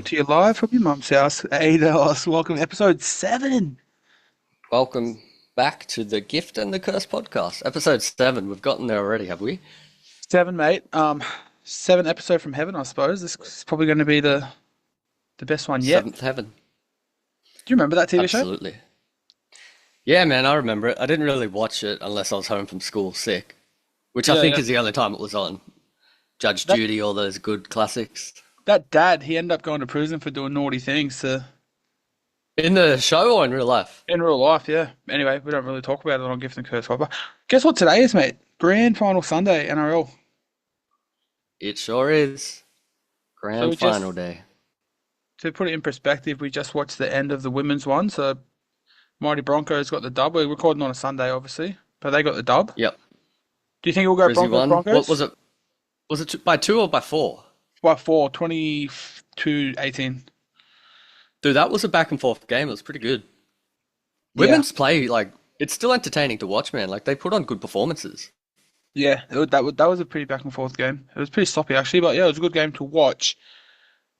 Coming to you live from your mum's house. Aiden, welcome to episode 7. Welcome back to the Gift and the Curse podcast, episode 7. We've gotten there already, have we? 7, mate. 7 episode from heaven, I suppose. This is probably going to be the best one yet. Seventh heaven. Do you remember that TV show? Absolutely. Yeah, man, I remember it. I didn't really watch it unless I was home from school sick, which I Yeah, think yeah. is the only time it was on. Judge That Judy, all those good classics. that dad, he ended up going to prison for doing naughty things In the show or in real life? in real life, yeah. Anyway, we don't really talk about it on Gift and Curse. But guess what today is, mate? Grand final Sunday, NRL. It sure is. So Grand we just, final day. to put it in perspective, we just watched the end of the women's one. So Mighty Broncos got the dub. We're recording on a Sunday, obviously, but they got the dub. Yep. Do you think it will go Brizzy Broncos won. What Broncos? was it? Was it by 2 or by 4? By 4, 22-18. Dude, that was a back and forth game. It was pretty good. Yeah, Women's play, like, it's still entertaining to watch, man. Like, they put on good performances. yeah, that was a pretty back and forth game. It was pretty sloppy actually, but yeah, it was a good game to watch.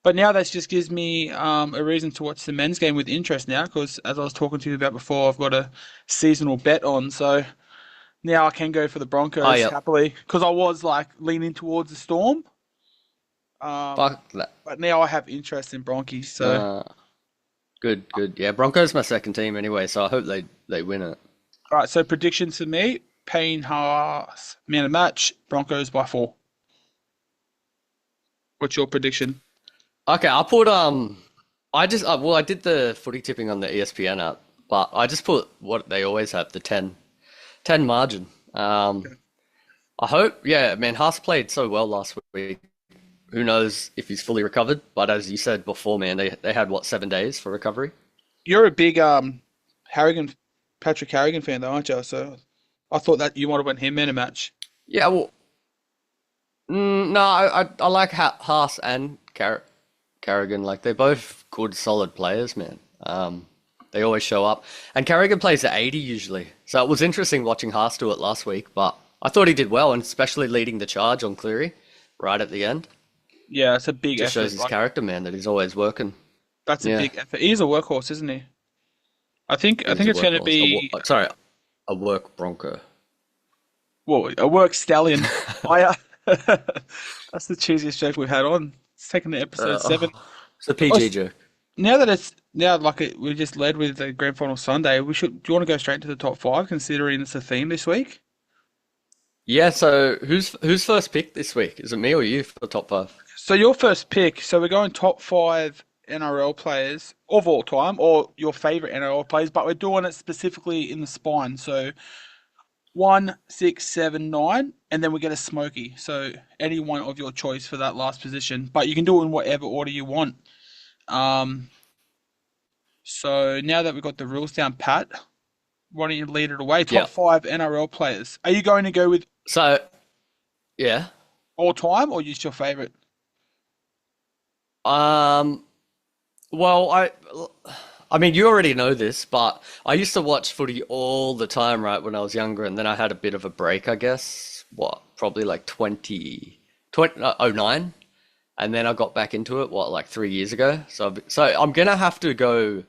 But now that just gives me a reason to watch the men's game with interest now, because as I was talking to you about before, I've got a seasonal bet on, so now I can go for the Oh, Broncos yep. happily, because I was like leaning towards the Storm, um, Fuck that. but now I have interest in Bronchies. So, Uh, good, good. Yeah, Broncos my second team anyway, so I hope they win it. all right, so predictions for me: Payne Haas man of match, Broncos by 4. What's your prediction? Okay, I put I just well I did the footy tipping on the ESPN app, but I just put what they always have, the 10 margin. I hope, yeah, man, Haas played so well last week. Who knows if he's fully recovered? But as you said before, man, they had what, 7 days for recovery? You're a big Harrigan Patrick Harrigan fan though, aren't you? So I thought that you might have went him in a match. Yeah, well, no, I like Haas and Carrigan. Like they're both good, solid players, man. They always show up, and Carrigan plays at 80 usually. So it was interesting watching Haas do it last week, but I thought he did well, and especially leading the charge on Cleary right at the end. Yeah, it's a big Just shows effort. his Like character, man, that he's always working. that's a Yeah, big effort. He's a workhorse, isn't he? I think I he's think a it's going to workhorse. be Sorry, a work Bronco. well a work stallion. I that's the cheesiest joke we've had on. It's taken to episode 7. It's a Oh, PG joke. now that it's now like we just led with the grand final Sunday, we should. Do you want to go straight to the top 5, considering it's a theme this week? Yeah, so who's first pick this week? Is it me or you for the top 5? So your first pick. So we're going top 5 NRL players of all time, or your favorite NRL players, but we're doing it specifically in the spine. So 1, 6, 7, 9, and then we get a smoky. So any one of your choice for that last position, but you can do it in whatever order you want. Um, so now that we've got the rules down pat, why don't you lead it away? Top Yeah. 5 NRL players. Are you going to go with So, yeah. all time or just your favorite? Um, well, I mean, you already know this, but I used to watch footy all the time, right, when I was younger, and then I had a bit of a break, I guess. What, probably like 2009, and then I got back into it, what, like 3 years ago? So I'm gonna have to go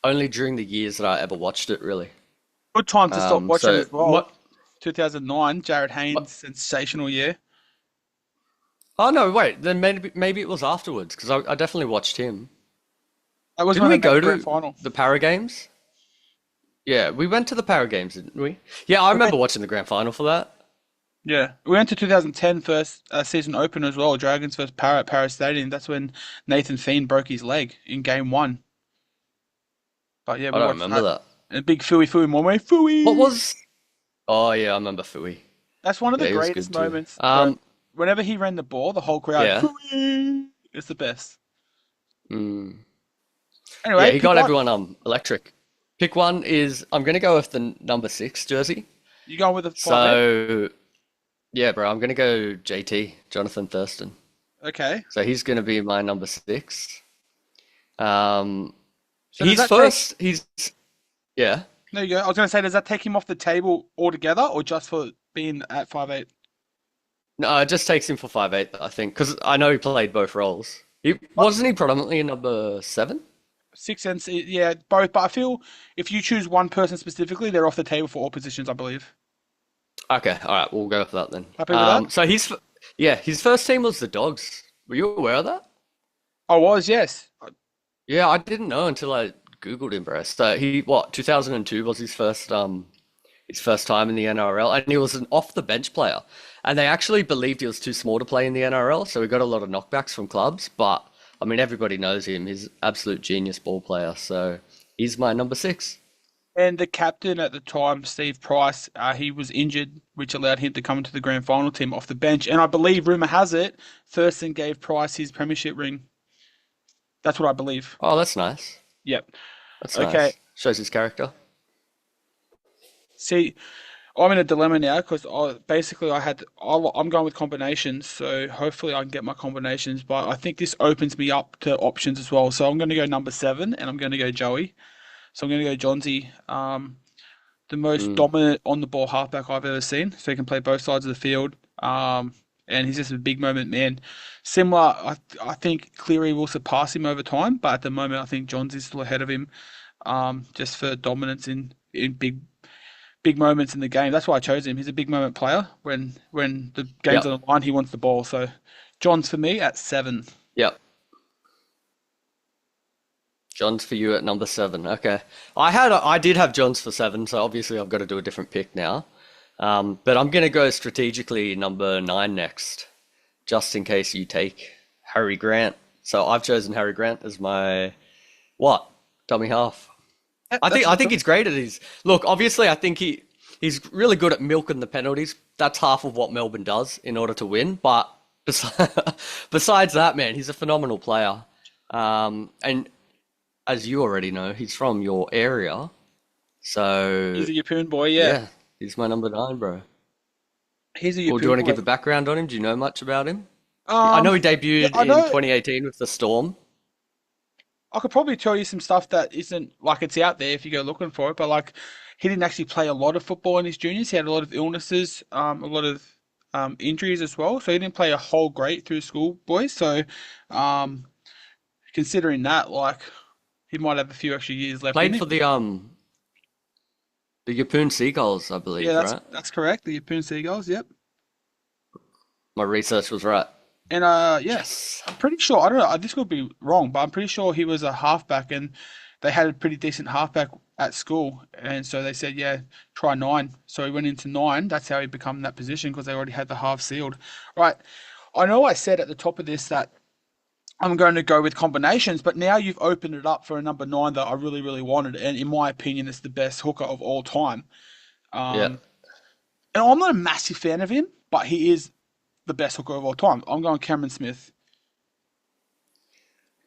only during the years that I ever watched it, really. Good time to stop watching So as well. what? 2009, Jared Haynes, sensational year. Oh no, wait. Then maybe it was afterwards because I definitely watched him. That was Didn't when they we made the go grand to final. the Para Games? Yeah, we went to the Para Games, didn't we? Yeah, I We went, remember watching the grand final for that. yeah, we went to 2010 first season opener as well. Dragons versus Para at Para Stadium. That's when Nathan Fiend broke his leg in game 1. But yeah, I we don't watched remember that. that. And a big Fooey Fooey Momo What Fooey. was? Oh yeah, I remember Fui. That's one of the Yeah, he was greatest good too. moments, bro. Whenever he ran the ball, the whole crowd Yeah, Fooey. It's the best. mm, yeah, Anyway, he pick got one. everyone electric. Pick one is I'm gonna go with the number 6 jersey. You going with a 5'8"? So yeah, bro, I'm gonna go JT, Jonathan Thurston. Okay. So he's gonna be my number 6. Um, So does he's that take? first. He's yeah. There you go. I was going to say, does that take him off the table altogether, or just for being at 5'8"? No, it just takes him for 5'8", I think, because I know he played both roles. He wasn't he predominantly in number seven? Six and yeah, both. But I feel if you choose one person specifically, they're off the table for all positions. I believe. Okay, all right, we'll go with that then. Happy with that? So yeah, his first team was the Dogs. Were you aware of that? I was, yes. Yeah, I didn't know until I Googled him, bro. So he what 2002 was his first time in the NRL, and he was an off the bench player. And they actually believed he was too small to play in the NRL, so he got a lot of knockbacks from clubs. But I mean, everybody knows him. He's absolute genius ball player. So he's my number six. And the captain at the time, Steve Price, he was injured, which allowed him to come into the grand final team off the bench. And I believe, rumor has it, Thurston gave Price his premiership ring. That's what I believe. Oh, that's nice. Yep. That's Okay. nice. Shows his character. See, I'm in a dilemma now because basically I'm going with combinations, so hopefully I can get my combinations. But I think this opens me up to options as well. So I'm going to go number seven, and I'm going to go Joey. So I'm going to go Johnsy, the most Mm. dominant on the ball halfback I've ever seen. So he can play both sides of the field, and he's just a big moment man. Similar, I think Cleary will surpass him over time, but at the moment I think Johnsy's still ahead of him, just for dominance in big moments in the game. That's why I chose him. He's a big moment player. When the game's Yep. on the line, he wants the ball. So John's for me at seven. Yep. John's for you at number seven. Okay. I did have John's for seven, so obviously I've got to do a different pick now. But I'm gonna go strategically number nine next, just in case you take Harry Grant. So I've chosen Harry Grant as my what? Dummy half. Yeah, I that's think a I good think choice. he's great at his look. Obviously, I think he's really good at milking the penalties. That's half of what Melbourne does in order to win. But besides that, man, he's a phenomenal player. And as you already know, he's from your area. So He's a Yeppoon boy, yeah. yeah, he's my number nine, bro. He's a Well, do you Yeppoon want to boy. give a background on him? Do you know much about him? I know Um, he yeah, debuted I in know. 2018 with the Storm. I could probably tell you some stuff that isn't like it's out there if you go looking for it, but like he didn't actually play a lot of football in his juniors. He had a lot of illnesses, a lot of injuries as well. So he didn't play a whole great through school boys. So um, considering that, like he might have a few extra years left in Played for him. the Yeppoon Seagulls, I Yeah, believe, that's right? that's correct. The Yeppoon Seagulls, yep. My research was right. And yeah, Yes. I'm pretty sure. I don't know. This could be wrong, but I'm pretty sure he was a halfback, and they had a pretty decent halfback at school, and so they said, yeah, try nine. So he went into nine. That's how he become that position because they already had the half sealed. Right. I know I said at the top of this that I'm going to go with combinations, but now you've opened it up for a number nine that I really, really wanted, and in my opinion, it's the best hooker of all time. Yeah. Um, and I'm not a massive fan of him, but he is the best hooker of all time. I'm going Cameron Smith.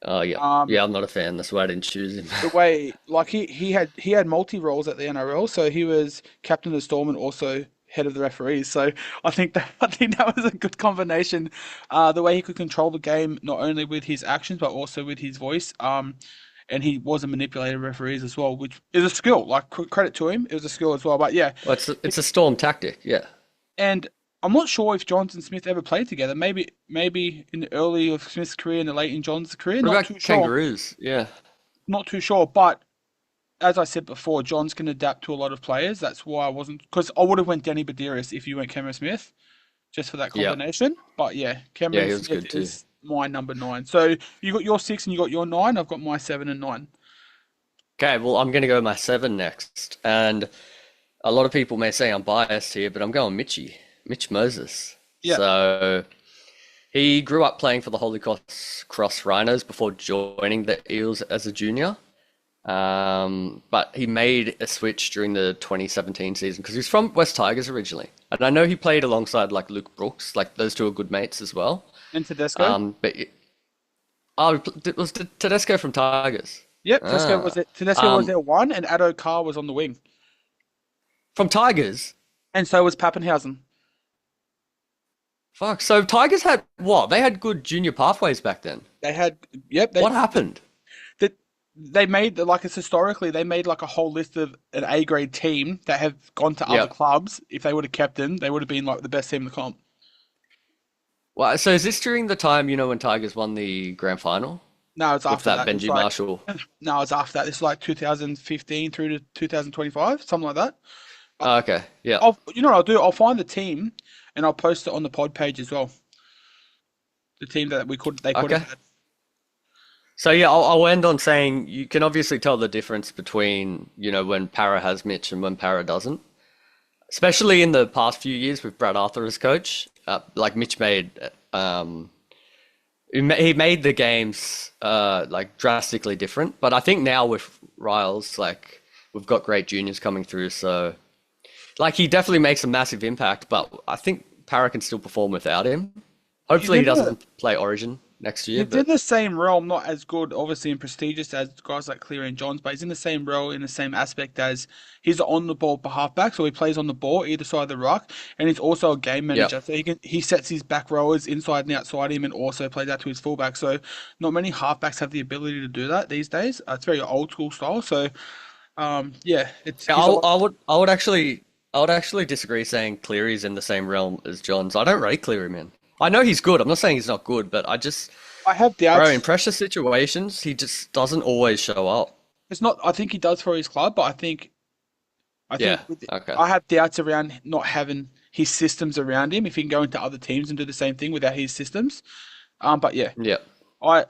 Oh, yeah. Um, Yeah, I'm not a fan. That's why I didn't choose him. the way like he had multi roles at the NRL, so he was captain of the Storm and also head of the referees. So I think that was a good combination. The way he could control the game not only with his actions but also with his voice. And he was a manipulator of referees as well, which is a skill. Like credit to him, it was a skill as well. But yeah, Well, it's a Storm tactic. Yeah. and I'm not sure if Johns and Smith ever played together. Maybe in the early of Smith's career and the late in Johns' career. What Not about too sure. Kangaroos? Yeah. Not too sure. But as I said before, Johns can adapt to a lot of players. That's why I wasn't because I would have went Danny Badiris if you went Cameron Smith just for that Yeah. combination. But yeah, Yeah, Cameron he was Smith good too. is my number nine. So you got your six and you got your nine. I've got my seven and nine. Okay, well, I'm going to go my seven next. And a lot of people may say I'm biased here, but I'm going Mitch Moses. Yeah. So he grew up playing for the Cross Rhinos before joining the Eels as a junior. But he made a switch during the 2017 season because he's from West Tigers originally. And I know he played alongside like Luke Brooks, like those two are good mates as well. And Tedesco. But it was Tedesco from Tigers. Yep, Tedesco was Ah, it. Tedesco was um, there one, and Addo Carr was on the wing, from Tigers. and so was Pappenhausen. Fuck. So Tigers had what? They had good junior pathways back then. They had, yep, What happened? that they made like it's historically they made like a whole list of an A grade team that have gone to other Yep. clubs. If they would have kept them, they would have been like the best team in the comp. Well, so is this during the time, when Tigers won the grand final No, it's with after that that. It's Benji like Marshall? no, it's after that. It's like 2015 through to 2025, something like that. I- Oh, okay. Yeah. you know what I'll do? I'll find the team and I'll post it on the pod page as well. The team that they could have Okay. had. So yeah, I'll end on saying you can obviously tell the difference between, when Para has Mitch and when Para doesn't. Especially in the past few years with Brad Arthur as coach. Like Mitch made, he made the games like drastically different. But I think now with Riles, like we've got great juniors coming through, so like he definitely makes a massive impact. But I think Para can still perform without him. He's Hopefully he in the doesn't play Origin next year, He's in but the same realm, not as good, obviously, and prestigious as guys like Cleary and Johns, but he's in the same role, in the same aspect as he's on the ball for halfback, so he plays on the ball either side of the ruck, and he's also a game yeah. manager, so he sets his back rowers inside and outside him, and also plays out to his fullback. So not many halfbacks have the ability to do that these days. It's very old school style. So yeah, it's Yeah, he's a lot. I would actually disagree saying Cleary's in the same realm as Johns. I don't rate Cleary, man. I know he's good. I'm not saying he's not good, but I have bro, in doubts. pressure situations, he just doesn't always show up. It's not. I think he does for his club, but I Yeah. think Okay. I have doubts around not having his systems around him. If he can go into other teams and do the same thing without his systems. But yeah, Yeah. I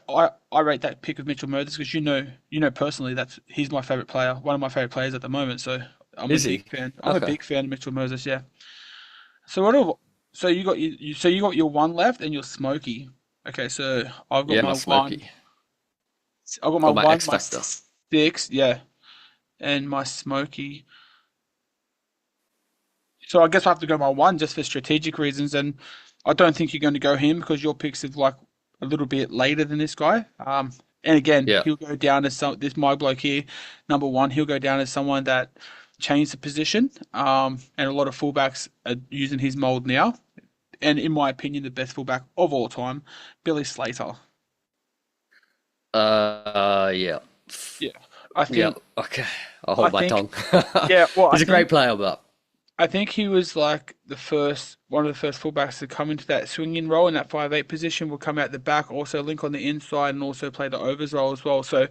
rate that pick of Mitchell Moses because personally he's my favorite player, one of my favorite players at the moment. So I'm a Is big he? fan. I'm a Okay. big fan of Mitchell Moses. Yeah. So so you got your one left and your Smoky. Okay, so I've got Yeah, my my one. Smoky. I've got my Got my one, X my Factor. six, yeah, and my Smoky. So I guess I have to go my one just for strategic reasons, and I don't think you're going to go him because your picks are like a little bit later than this guy. And again, Yeah. he'll go down as my bloke here, number one. He'll go down as someone that changed the position. And a lot of fullbacks are using his mold now. And in my opinion, the best fullback of all time, Billy Slater. Yeah. Yeah, I Yeah. think Okay. I'll I hold my think tongue. yeah. Well, He's a great player, but I think he was like one of the first fullbacks to come into that swinging role in that 5'8" position. Will come out the back, also link on the inside, and also play the overs role as well. So,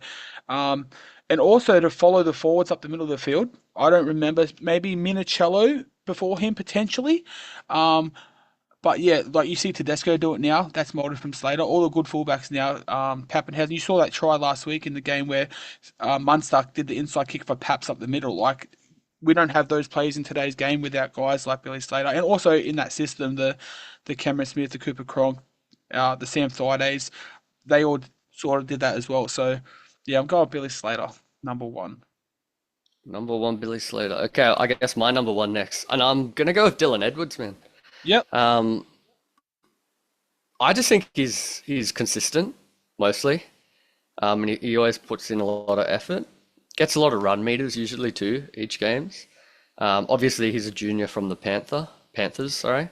um, and also to follow the forwards up the middle of the field. I don't remember maybe Minicello before him potentially, um, but yeah, like you see Tedesco do it now. That's molded from Slater. All the good fullbacks now, Pappenhausen. You saw that try last week in the game where Munster did the inside kick for Paps up the middle. Like we don't have those plays in today's game without guys like Billy Slater, and also in that system, the Cameron Smith, the Cooper Cronk, the Sam Thaidays, they all sort of did that as well. So yeah, I'm going Billy Slater, number one. number one, Billy Slater. Okay, I guess my number one next, and I'm gonna go with Dylan Edwards, man. Yep. Um, I just think he's consistent mostly. And he always puts in a lot of effort. Gets a lot of run meters usually too each games. Obviously he's a junior from the Panthers, sorry.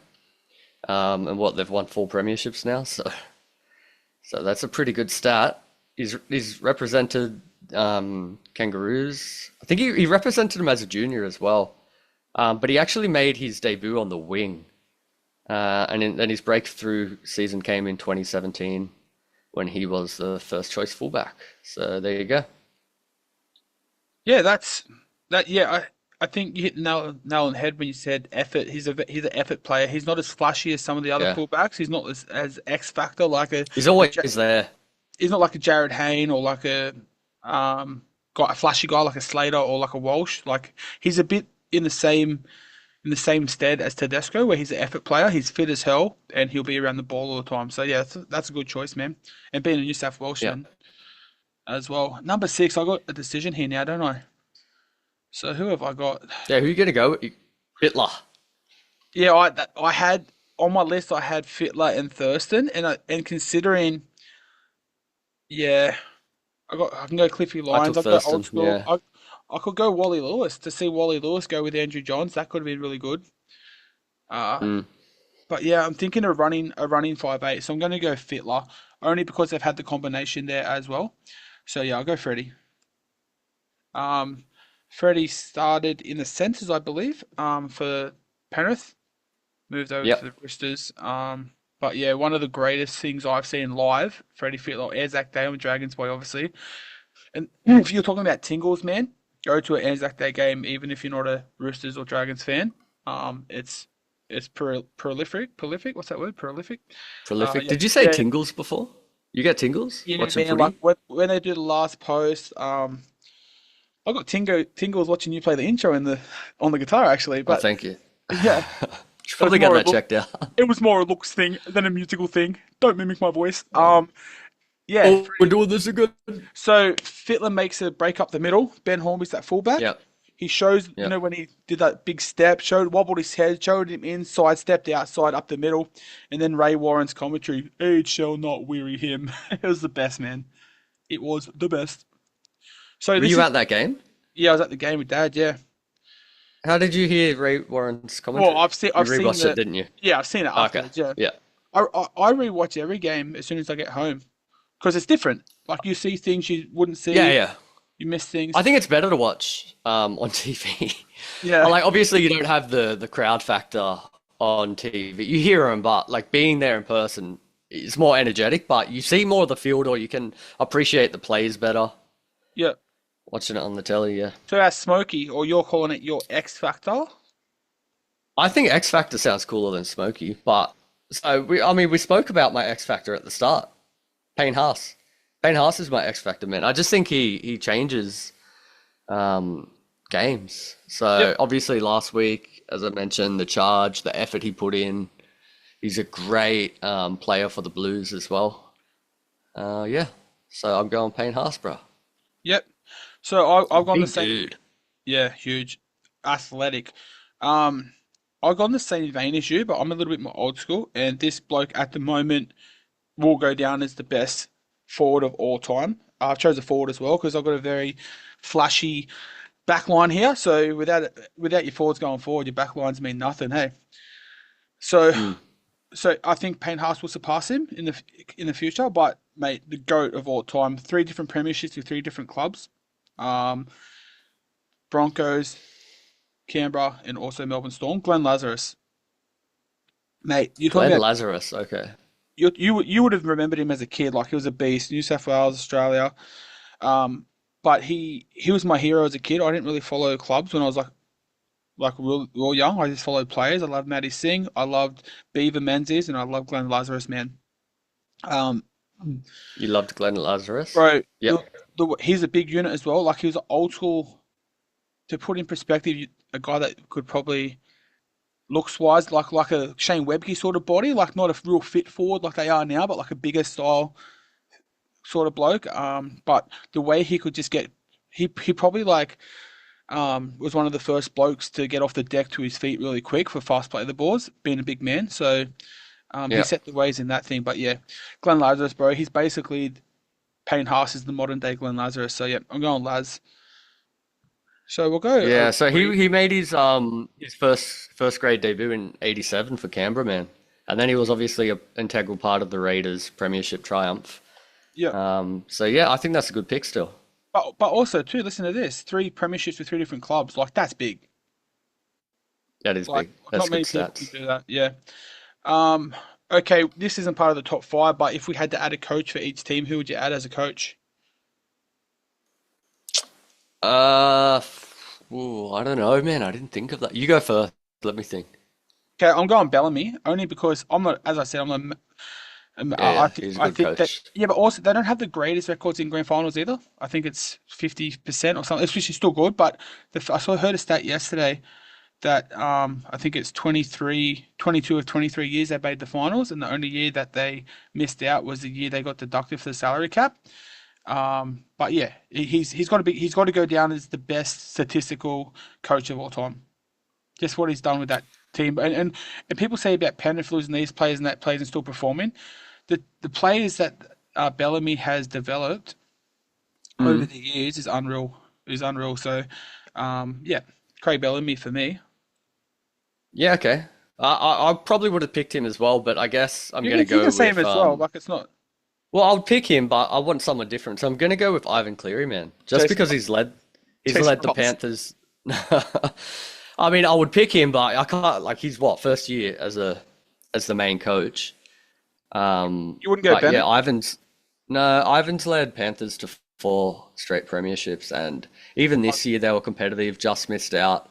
And what they've won 4 premierships now, so that's a pretty good stat. He's represented Kangaroos. I think he represented them as a junior as well. But he actually made his debut on the wing. And his breakthrough season came in 2017 when he was the first choice fullback. So there you go. Yeah, that's that. Yeah, I think you hit the nail on the head when you said effort. He's an effort player. He's not as flashy as some of the other Yeah. fullbacks. He's not as X factor like He's a always there. he's not like a Jared Hayne or like a flashy guy like a Slater or like a Walsh. Like he's a bit in the same stead as Tedesco, where he's an effort player. He's fit as hell and he'll be around the ball all the time. So yeah, that's a good choice, man. And being a New South Yeah. Welshman as well. Number six, I got a decision here now, don't I? So who have I got? Yeah, who you gonna go with? Hitler. Yeah, I had on my list. I had Fitler and Thurston, and considering, yeah, I can go Cliffy I Lyons. took I go old Thurston, school. yeah. I could go Wally Lewis to see Wally Lewis go with Andrew Johns. That could have been really good. Uh, Mm. but yeah, I'm thinking of running a running 5'8", so I'm going to go Fitler only because they've had the combination there as well. So yeah, I'll go Freddie. Um, Freddie started in the centres, I believe, for Penrith. Moved over to Yep. the Roosters. But yeah, one of the greatest things I've seen live, Freddie Fittler, Anzac Day on Dragons Boy, obviously. And if you're talking about tingles, man, go to an Anzac Day game, even if you're not a Roosters or Dragons fan. It's prolific. What's that word? Prolific. Prolific. Yeah, Did you say yeah, tingles before? You get tingles yeah, watching man. Like footy? when they do the last post, I got tingles watching you play the intro in the on the guitar actually. Oh, But thank you. yeah, Should it was probably get more a that look. checked out. It was more a looks thing than a musical thing. Don't mimic my voice. Yeah. Oh, we're doing this again. So Fittler makes a break up the middle. Ben Hornby's that fullback. Yep. He shows, Yep. when he did that big step, wobbled his head, showed him inside, stepped outside, up the middle, and then Ray Warren's commentary, "Age shall not weary him." It was the best, man. It was the best. So Were this you is, at that game? yeah, I was at the game with Dad. Yeah. How did you hear Ray Warren's Well, commentary? I've seen, You I've seen rewatched it, the, didn't you? yeah, I've seen it Okay. afterwards. Yeah. Yeah. I rewatch every game as soon as I get home because it's different. Like you see things you wouldn't Yeah, see, yeah. you miss things. I think it's better to watch on TV. Yeah. Like obviously you don't have the crowd factor on TV. You hear them, but like being there in person is more energetic. But you see more of the field, or you can appreciate the plays better Yeah. watching it on the telly. Yeah, So our Smokey, or you're calling it your X Factor. I think X Factor sounds cooler than Smokey. But so I mean, we spoke about my X Factor at the start. Payne Haas. Payne Haas is my X Factor man. I just think he changes games. Yep. So obviously last week, as I mentioned, the charge, the effort he put in. He's a great player for the Blues as well. Yeah. So I'm going Payne Haas, bro. Yep. So I've gone the Big same. dude. Yeah, huge, athletic. I've gone the same vein as you, but I'm a little bit more old school. And this bloke at the moment will go down as the best forward of all time. I've chose a forward as well because I've got a very flashy back line here. So without your forwards going forward, your back lines mean nothing. Hey. So Mm. so I think Payne Haas will surpass him in the future. But mate, the goat of all time, three different premierships with three different clubs. Um, Broncos, Canberra, and also Melbourne Storm. Glenn Lazarus, mate, you're talking Glenn about Lazarus. Okay. you would have remembered him as a kid, like he was a beast. New South Wales, Australia. But he was my hero as a kid. I didn't really follow clubs when I was like real young. I just followed players. I loved Matty Singh. I loved Beaver Menzies, and I loved Glenn Lazarus, man. Um, You loved Glenn Lazarus? bro, Yep. he's a big unit as well. Like he was old school. To put in perspective, a guy that could probably looks wise like a Shane Webke sort of body, like not a real fit forward like they are now, but like a bigger style sort of bloke. But the way he could just get, he probably was one of the first blokes to get off the deck to his feet really quick for fast play of the balls, being a big man. So he Yep. set the ways in that thing. But yeah, Glenn Lazarus, bro, he's basically Payne Haas is the modern day Glenn Lazarus. So yeah, I'm going Laz. So we'll go. Yeah, so he made his first grade debut in '87 for Canberra, man. And then he was obviously an integral part of the Raiders' premiership triumph. Yeah. So yeah, I think that's a good pick still. But also too, listen to this: three premierships with three different clubs. Like that's big. That is Like big. That's not good many people can stats. do that. Yeah. Um. Okay, this isn't part of the top five, but if we had to add a coach for each team, who would you add as a coach? Uh, I don't know, man. I didn't think of that. You go first. Let me think. Okay, I'm going Bellamy only because I'm not, as I said, I'm not. Yeah, I yeah, think he's a I good think that coach. yeah, but also they don't have the greatest records in grand finals either. I think it's 50% or something. It's which is still good, but I heard a stat yesterday that I think it's 22 of 23 years they made the finals, and the only year that they missed out was the year they got deducted for the salary cap. But yeah, he's got to go down as the best statistical coach of all time. Just what he's done with that team, and people say about Penrith losing these players and that players and still performing. The players that Bellamy has developed over Mm. the years is unreal. Is unreal. So, yeah, Craig Bellamy for me. Yeah, okay. I probably would have picked him as well, but I guess I'm gonna You go can say him with as well. Like it's not Well, I would pick him, but I want someone different. So I'm gonna go with Ivan Cleary, man. Just Jason because he's Jason led the Ross. Panthers. I would pick him, but I can't like he's what, first year as the main coach. You wouldn't go But yeah, Bennett? Ivan's led Panthers to four straight premierships, and even this year they were competitive, just missed out.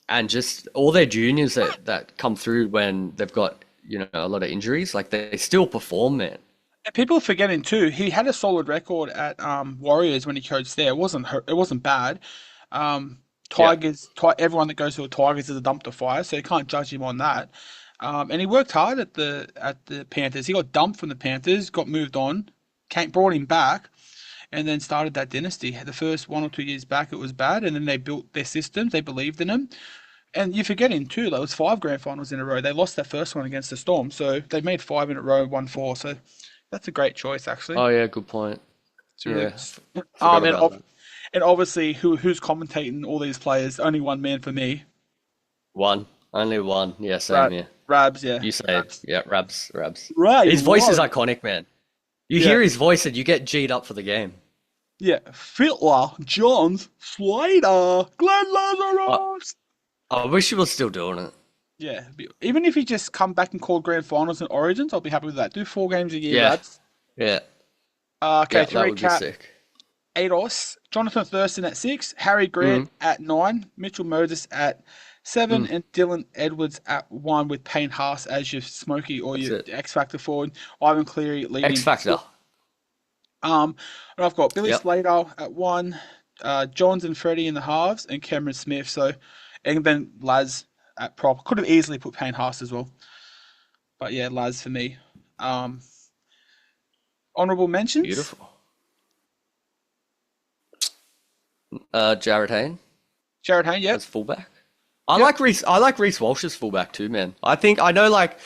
And just all their juniors that come through when they've got, a lot of injuries, like they still perform, man. And people are forgetting too. He had a solid record at Warriors when he coached there. It wasn't bad. Um, Yeah, Everyone that goes to a Tigers is a dumpster fire, so you can't judge him on that. And he worked hard at the Panthers. He got dumped from the Panthers, got moved on, brought him back, and then started that dynasty. The first 1 or 2 years back, it was bad, and then they built their systems. They believed in him. And you're forgetting too, there was five grand finals in a row. They lost that first one against the Storm, so they made five in a row, won four. So that's a great choice, actually. oh yeah, good point. It's really Yeah, good. forgot And, about that. and obviously, who's commentating all these players? Only one man for me. One, only one. Yeah, same Rab, here. Rabs, yeah. You say, Rabs. yeah, Rabs. Ray His voice is Warren. iconic, man. You Yeah. hear his voice and you get G'd up for the game. Yeah. Fitler, Johns, Slater, Glenn I, Lazarus. I wish he was still doing it. Yeah. Even if he just come back and call grand finals and origins, I'll be happy with that. Do 4 games a year, Yeah, Rabs. yeah, Okay, yeah, to that would be recap, sick. Ados, Jonathan Thurston at 6, Harry Grant Mm, at 9, Mitchell Moses at 7, mm, and Dylan Edwards at 1 with Payne Haas as your smoky or that's your it. X Factor forward. Ivan Cleary X leading. Factor. And I've got Billy Yep. Slater at 1, Johns and Freddie in the halves, and Cameron Smith. So, and then Laz at prop. Could have easily put Payne Haas as well. But yeah, Laz for me. Um, Honorable mentions? Beautiful. Jared Hayne Jared Hayne, yep. as fullback. I Yep. like Reese. I like Reese Walsh as fullback too, man. I know, like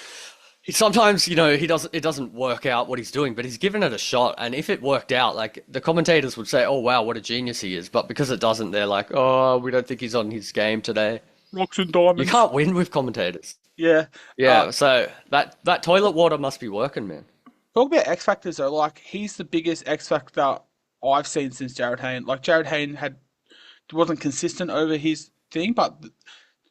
sometimes it doesn't work out what he's doing, but he's given it a shot. And if it worked out, like the commentators would say, "Oh wow, what a genius he is," but because it doesn't, they're like, "Oh, we don't think he's on his game today." Rocks and You diamonds. can't win with commentators. Yeah. Uh, Yeah, so that toilet water must be working, man. Talk about X Factors though. Like he's the biggest X Factor I've seen since Jared Hayne. Like Jared Hayne wasn't consistent over his thing, but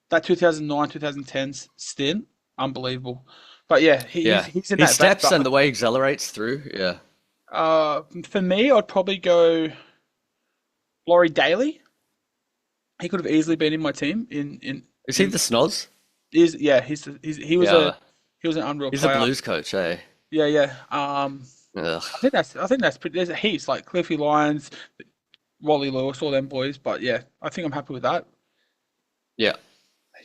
that 2009 2010 stint, unbelievable. But yeah, Yeah, he's in his that vein. steps and But the way he accelerates through. Yeah, for me, I'd probably go Laurie Daly. He could have easily been in my team. is he In the snoz? is yeah, Yeah, he was an unreal he's a player. Blues coach, eh? Yeah, yeah. Ugh. I think that's pretty. There's a heaps like Cliffy Lyons, Wally Lewis, all them boys. But yeah, I think I'm happy with that. Yeah.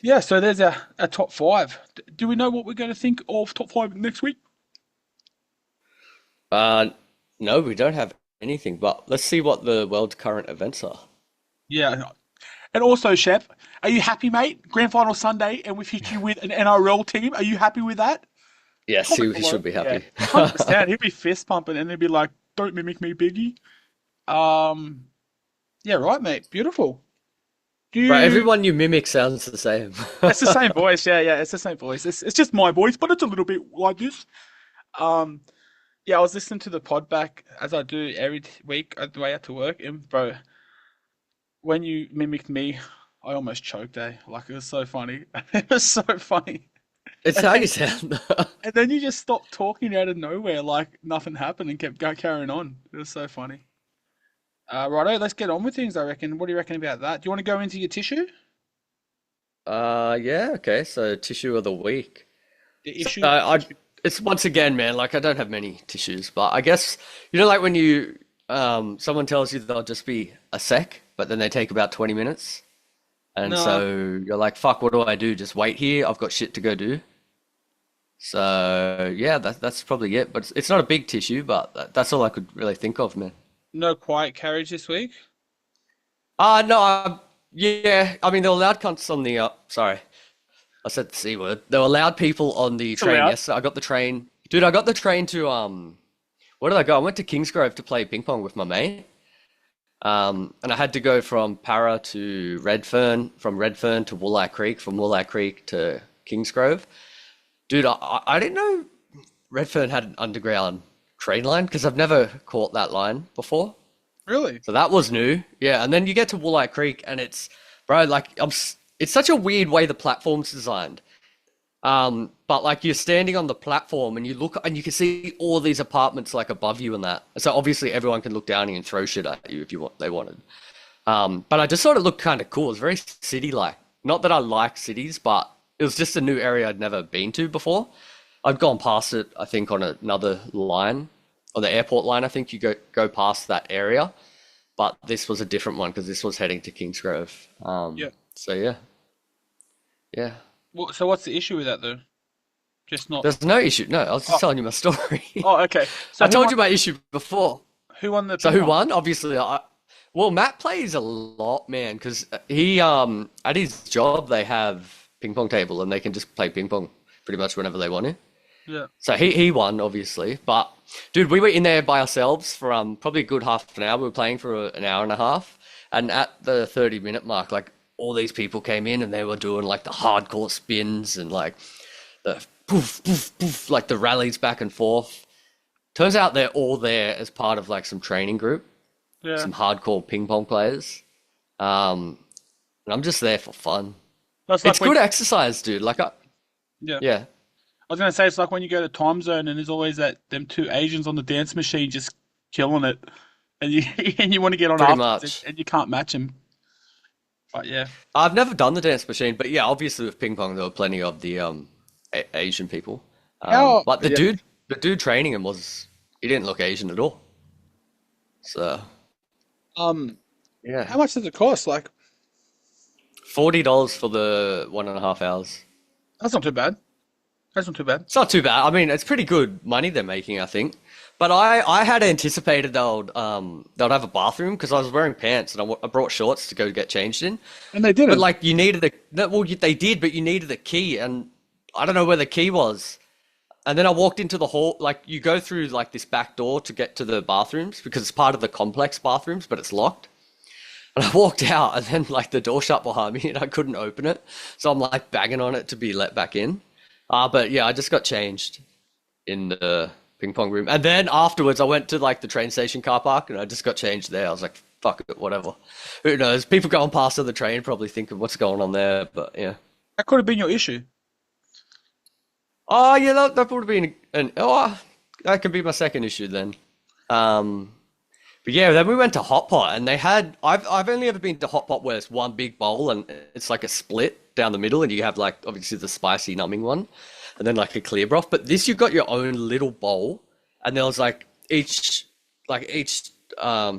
Yeah, so there's a top five. Do we know what we're going to think of top five next week? Uh, no, we don't have anything, but let's see what the world's current events are. Yeah, and also, Shep, are you happy, mate? Grand final Sunday, and we've hit you with an NRL team. Are you happy with that? Yes, Comment he below. should be Yeah, happy. 100%. He'll be fist pumping, and he'll be like, "Don't mimic me, Biggie." Um, yeah, right, mate. Beautiful. Do Right, you? everyone you mimic sounds the same. It's the same voice. Yeah, yeah, it's the same voice. It's just my voice, but it's a little bit like this. Um, yeah, I was listening to the pod back as I do every week on the way out to work, and bro, when you mimicked me, I almost choked, eh? Like it was so funny. It was so funny. It's And how you then, sound. and then you just stopped talking out of nowhere, like nothing happened, and kept carrying on. It was so funny. Righto, let's get on with things. I reckon. What do you reckon about that? Do you want to go into your tissue? Yeah, okay. So tissue of the week. The So issue. Issue. it's once again, man. Like I don't have many tissues, but I guess like when you someone tells you they'll just be a sec, but then they take about 20 minutes, and No, so you're like, "Fuck, what do I do? Just wait here. I've got shit to go do." So yeah, that's probably it. But it's not a big tissue, but that's all I could really think of, man. no quiet carriage this week. No, yeah. I mean, there were loud cunts on the. Sorry, I said the C word. There were loud people on the It's train. allowed. Yes, I got the train, dude. I got the train to Where did I go? I went to Kingsgrove to play ping pong with my mate. And I had to go from Para to Redfern, from Redfern to Wooleye Creek, from Wooleye Creek to Kingsgrove. Dude, I didn't know Redfern had an underground train line because I've never caught that line before. Really? So that was new. Yeah, and then you get to Wooleye Creek and it's, bro, like it's such a weird way the platform's designed. But like you're standing on the platform and you look and you can see all these apartments like above you and that. So obviously everyone can look down and throw shit at you if you want they wanted. But I just thought it looked kind of cool. It's very city-like. Not that I like cities, but it was just a new area I'd never been to before. I've gone past it, I think, on another line, on the airport line. I think you go past that area, but this was a different one because this was heading to Kingsgrove. Yeah. So yeah, yeah. Well, so what's the issue with that though? Just not. There's no issue. No, I was just Oh, telling you my story. oh, okay. So I told you my issue before. who won the So ping who pong? won? Obviously, well, Matt plays a lot, man, because he at his job they have ping pong table and they can just play ping pong pretty much whenever they want to. Yeah. So he won, obviously. But dude, we were in there by ourselves for probably a good half an hour. We were playing for an hour and a half, and at the 30-minute mark, like all these people came in and they were doing like the hardcore spins and like the poof poof poof, like the rallies back and forth. Turns out they're all there as part of like some training group, Yeah. some hardcore ping pong players. And I'm just there for fun. That's It's like when. good exercise, dude. Like, Yeah. yeah, I was gonna say it's like when you go to time zone and there's always that them two Asians on the dance machine just killing it, and you and you want to get on pretty afterwards much. and you can't match them. But yeah. I've never done the dance machine, but yeah, obviously with ping pong there were plenty of the Asian people. How? But Yeah. the dude training him was he didn't look Asian at all. So Um. yeah, How much does it cost? Like, $40 for the 1.5 hours. that's not too bad. That's not too bad. It's not too bad. I mean, it's pretty good money they're making, I think. But I had anticipated they'd have a bathroom because I was wearing pants and I brought shorts to go get changed in. And they But didn't. like you needed well, they did, but you needed a key, and I don't know where the key was. And then I walked into the hall, like you go through like this back door to get to the bathrooms because it's part of the complex bathrooms, but it's locked. And I walked out, and then like the door shut behind me, and I couldn't open it. So I'm like banging on it to be let back in. But yeah, I just got changed in the ping pong room, and then afterwards I went to like the train station car park, and I just got changed there. I was like, fuck it, whatever. Who knows? People going past on the train probably thinking what's going on there, but yeah. That could have been your issue. Oh yeah, that would have been that could be my second issue then. Um, but yeah, then we went to Hot Pot and they had I've only ever been to Hot Pot where it's one big bowl and it's like a split down the middle and you have like obviously the spicy numbing one and then like a clear broth. But this you've got your own little bowl and there was like each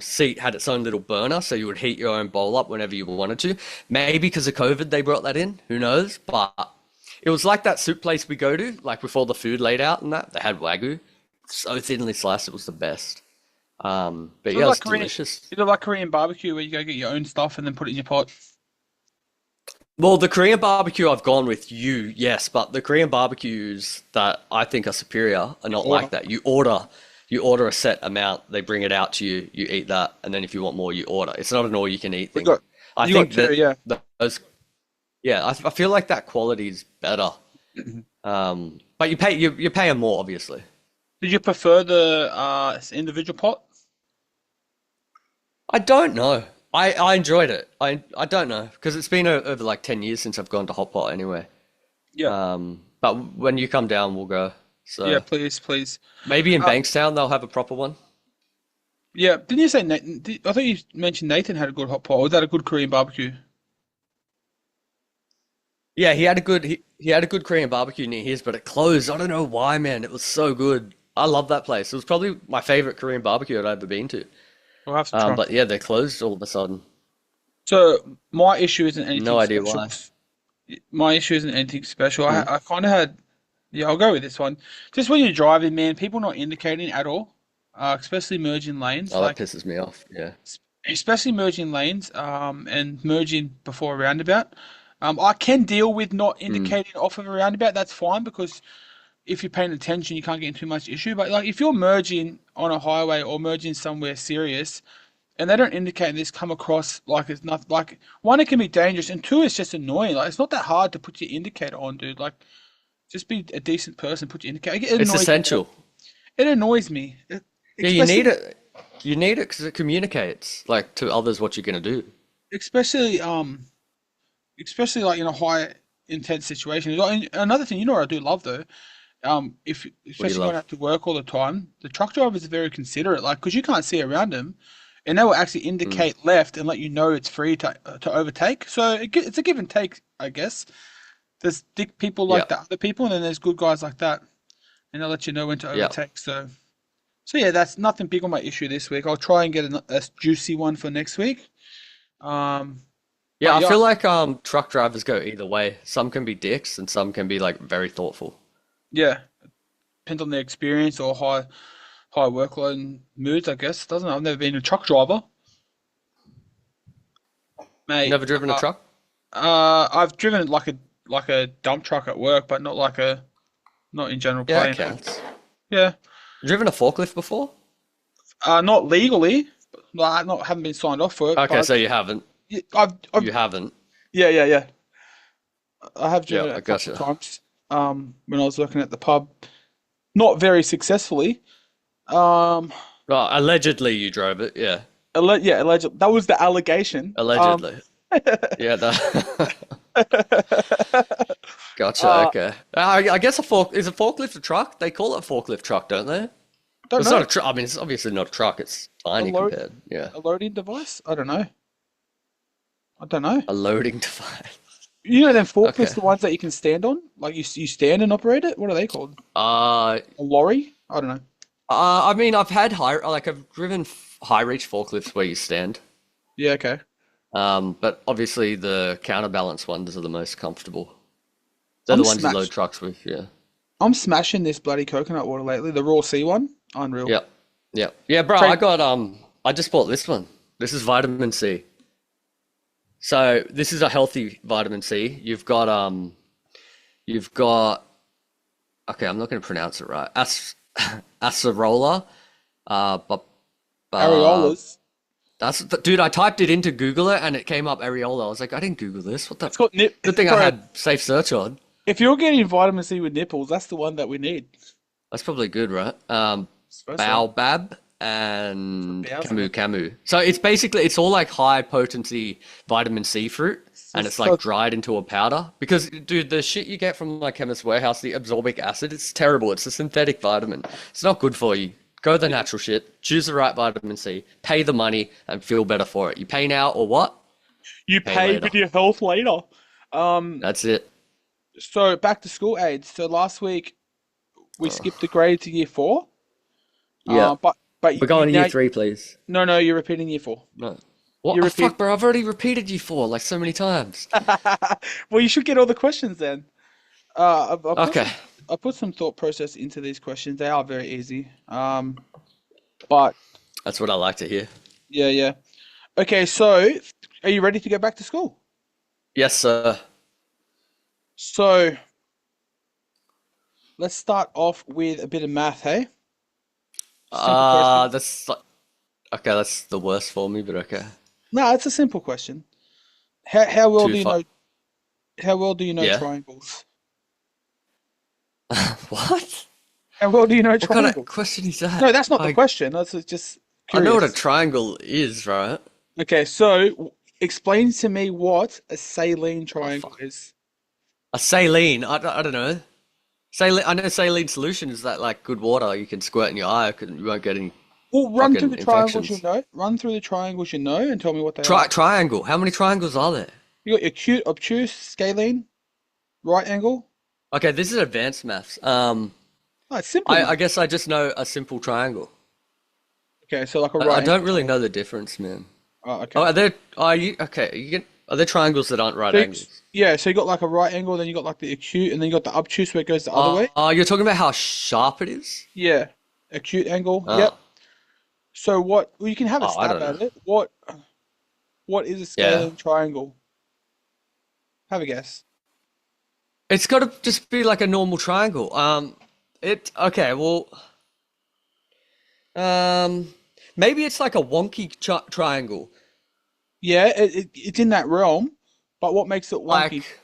seat had its own little burner so you would heat your own bowl up whenever you wanted to. Maybe because of COVID they brought that in, who knows? But it was like that soup place we go to, like with all the food laid out and that. They had Wagyu. So thinly sliced, it was the best. But So yeah, it was like Korean, delicious. you know, like Korean barbecue where you go get your own stuff and then put it in your pot. Well, the Korean barbecue I've gone with you, yes, but the Korean barbecues that I think are superior are not Order. like that. You order a set amount, they bring it out to you, you eat that, and then if you want more, you order. It's not an all you can eat We thing. got I you got think two, that yeah. those, yeah, I feel like that quality is better. But you're paying more, obviously. Did you prefer the individual pot? I don't know. I enjoyed it. I don't know because it's been over like 10 years since I've gone to Hot Pot anyway. Yeah. But when you come down, we'll go. Yeah, So please, please. maybe in Uh, Bankstown they'll have a proper one. yeah, didn't you say Nathan? I thought you mentioned Nathan had a good hot pot. Or was that a good Korean barbecue? Yeah, he had a good Korean barbecue near his, but it closed. I don't know why, man. It was so good. I love that place. It was probably my favorite Korean barbecue I'd ever been to. We'll have to try. But yeah, they closed all of a sudden. So my issue isn't No anything idea special. why. My issue isn't anything special. Hmm. I kind of had, yeah, I'll go with this one. Just when you're driving, man, people not indicating at all, especially merging lanes, Oh, that like pisses me off. Yeah. especially merging lanes, and merging before a roundabout. I can deal with not Hmm. indicating off of a roundabout. That's fine because if you're paying attention, you can't get in too much issue. But like if you're merging on a highway or merging somewhere serious, and they don't indicate this, come across like it's not like one, it can be dangerous, and two, it's just annoying. Like it's not that hard to put your indicator on, dude. Like just be a decent person, put your indicator. It It's annoys me. essential. It annoys me, Yeah, you need especially it. You need it because it communicates like to others what you're gonna do. especially especially like in a high intense situations. And another thing, you know what I do love though, if What do you especially going love? out to work all the time, the truck drivers are very considerate, like because you can't see around them, and they will actually Mm. indicate left and let you know it's free to overtake. So it's a give and take, I guess. There's dick people Yeah, like the other people, and then there's good guys like that, and they'll let you know when to yeah. overtake. So yeah, that's nothing big on my issue this week. I'll try and get a juicy one for next week. Um, Yeah, but I yeah, feel like truck drivers go either way. Some can be dicks and some can be like very thoughtful. yeah, depends on the experience or high workload and moods, I guess. Doesn't it? I've never been a truck driver, You mate. never driven a truck? I've driven like a dump truck at work, but not in general Yeah, play. it No. counts. Yeah, Driven a forklift before? not legally. Like, not haven't been signed off for it, Okay, but so you haven't. yeah, You haven't. yeah. I have Yeah, driven it I a couple of gotcha. times. When I was working at the pub, not very successfully. Um, Well, allegedly you drove it. Yeah, yeah, allegedly. That was the allegation. allegedly. Yeah, that. Gotcha. uh, Okay. I guess a forklift a truck? They call it a forklift truck, don't they? don't It's not know. a truck. I mean, it's obviously not a truck. It's A tiny load, compared. Yeah, a loading device? I don't know. I don't know. a loading device. You know them Okay. forklifts, the ones that you can stand on? Like you stand and operate it? What are they called? Uh, A lorry? I don't know. I mean, I've driven high reach forklifts where you stand. Yeah, okay. But obviously the counterbalance ones are the most comfortable. They're I'm the ones you load smashed. trucks with. Yeah. I'm smashing this bloody coconut water lately. The raw sea one. Unreal. Yep. Yep. Yeah, bro. Trade. I just bought this one. This is vitamin C. So this is a healthy vitamin C. You've got. Okay, I'm not going to pronounce it right. Acerola. But Areolas. dude. I typed it into Google it and it came up areola. I was like, I didn't Google this. What the? It's got nip. Good thing I Bro, had safe search on. if you're getting vitamin C with nipples, that's the one that we need. That's probably good, right? Suppose so. Baobab That's what and Bow's Camu like. Camu. So it's all like high potency vitamin C fruit, and it's like So, dried into a powder. Because, dude, the shit you get from like Chemist Warehouse, the absorbic acid, it's terrible. It's a synthetic vitamin. It's not good for you. Go the natural shit. Choose the right vitamin C. Pay the money and feel better for it. You pay now or what? you Pay pay later. with your health later. Um, That's it. so back to school aids. So last week we skipped a grade to year four. Yeah. But We're you going to year now three, please. no, you're repeating year four. No. What? You Oh, repeat. fuck, bro. I've already repeated you for like so many times. Well, you should get all the questions then. Okay. I put some thought process into these questions. They are very easy. But That's what I like to hear. yeah. Okay, so are you ready to go back to school? Yes, sir. So let's start off with a bit of math, hey? Simple question. That's like, okay, that's the worst for me, but okay. No, it's a simple question. How well Two do you five. know how well do you know Yeah. triangles? What? How well do you know What kind of triangles? question is that? No, that's not the Like, question. That's just I know what a curious. triangle is, right? Okay, so explain to me what a saline Oh, triangle fuck. is. A saline. I don't know. Saline. I know saline solution is that like good water you can squirt in your eye, you won't get any Well, run through fucking the triangles you infections. know. Run through the triangles you know and tell me what they are. Triangle. How many triangles are there? You got acute, obtuse, scalene, right angle. Okay, this is advanced maths. Oh, it's simple, I mate. guess I just know a simple triangle. Okay, so like a I right don't angle really triangle. know the difference, man. Oh, Oh, okay. are you okay? Are there triangles that aren't right So, angles? yeah, so you got like a right angle, then you got like the acute, and then you got the obtuse where it goes the other way. You're talking about how sharp it is? Yeah, acute angle. Yep. Oh, So what? Well, you can have a I stab don't at know. it. What is a Yeah, scalene triangle? Have a guess. it's got to just be like a normal triangle. It okay. Well, um, maybe it's like a wonky triangle. Yeah, it's in that realm, but what makes it wonky? Like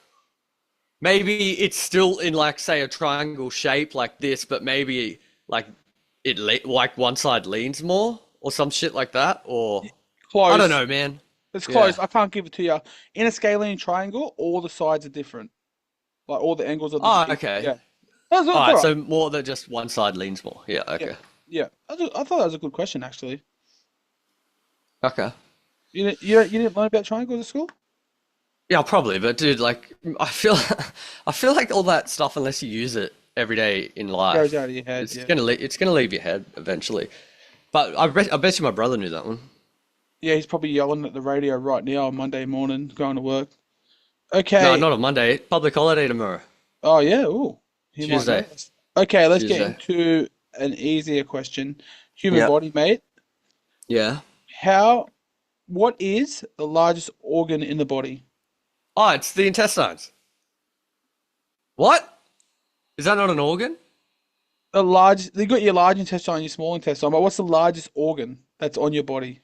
maybe it's still in like say a triangle shape like this, but maybe like like one side leans more or some shit like that. Or I don't Close. know, man. It's Yeah. close. I can't give it to you. In a scalene triangle, all the sides are different. like all the angles of the Oh, G. okay. Yeah, that's All all right, right. so more than just one side leans more. Yeah, Yeah, okay. yeah. I thought that was a good question actually. Okay. You didn't learn about triangles at school? Yeah, probably, but dude, like I feel I feel like all that stuff unless you use it every day in Goes out life, of your head. it's Yeah. gonna leave your head eventually. But I bet you my brother knew that one. Yeah, he's probably yelling at the radio right now on Monday morning going to work. No, Okay. not on Monday. Public holiday tomorrow. Oh yeah. Ooh, he might know Tuesday. this. Okay, let's get Tuesday. into an easier question. Human Yep. body, mate. Yeah. How? What is the largest organ in the body? Oh, it's the intestines. What? Is that not an organ? The large. You got your large intestine and your small intestine, but what's the largest organ that's on your body